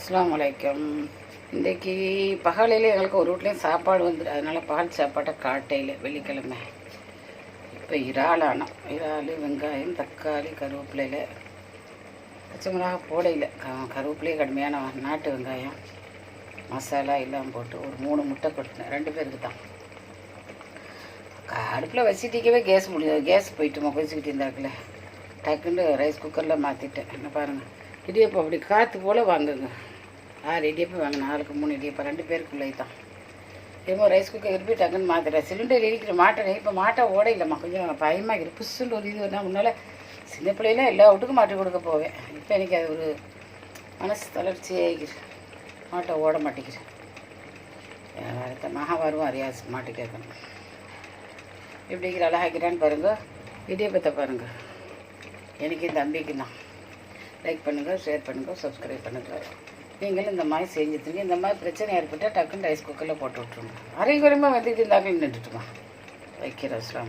அஸ்ஸலாமு அலைக்கும். இன்றைக்கி பகலையில் எங்களுக்கு ஒரு வீட்லேயும் சாப்பாடு வந்துடும், அதனால் பால் சாப்பாட்டை காட்டையில் வெள்ளிக்கிழமை. இப்போ இறாலானோம், இறால் வெங்காயம் தக்காளி கருவேப்பிலையில் பச்சை மிளகா போடையில் கருவேப்பிலையே கடுமையான நாட்டு வெங்காயம் மசாலா எல்லாம் போட்டு ஒரு 3 முட்டை கொடுத்தேன், 2 பேருக்கு தான். அடுப்பில் வச்சுட்டிக்கவே கேஸ் போயிட்டுமா கொதிச்சுக்கிட்டு இருந்தாக்கில் டக்குன்னு ரைஸ் குக்கரில் மாற்றிட்டேன். என்ன பாருங்கள், இடியப்பம் அப்படி காற்று போல் வாங்குங்க. 6 இடியப்பம் வாங்க, 4க்கு 3 இடியப்பம், 2 பேருக்குள்ளே தான். ஏமோ ரைஸ் குக்கர் இருப்பி டக்குன்னு மாற்றிட்டேன். சிலிண்டர் இருக்கிற மாட்டேன், இப்போ மாட்டை ஓட இல்லைம்மா, கொஞ்சம் பயமாக இருக்குது. புஷ்ஷுன்னு ஒரு இது வேணா. முன்னால் சின்ன பிள்ளைலாம் எல்லா வீட்டுக்கும் மாட்டி கொடுக்க போவேன். இப்போ எனக்கு அது ஒரு மனசு தளர்ச்சியாகிக்குது, மாட்டை ஓட மாட்டேங்கிறேன். அடுத்த மகா வரும் அறியாசு மாட்டு கேட்கணும். எப்படிங்கிற அழகாக்கிறான்னு பாருங்கள். இடியப்பத்தை பாருங்கள், எனக்கு இந்த தம்பிக்கு தான். லைக் பண்ணுங்கள், ஷேர் பண்ணுங்கள், சப்ஸ்கிரைப் பண்ணுங்கள். நீங்களும் இந்த மாதிரி செஞ்சுட்டுங்க. இந்த மாதிரி பிரச்சனை ஏற்பட்டால் டக்குன்னு ரைஸ் குக்கரில் போட்டு விட்ருங்க. அரை குறைமா வந்துட்டு இருந்தாங்க நின்றுட்டுமா வைக்கிற அஸ்லாம்.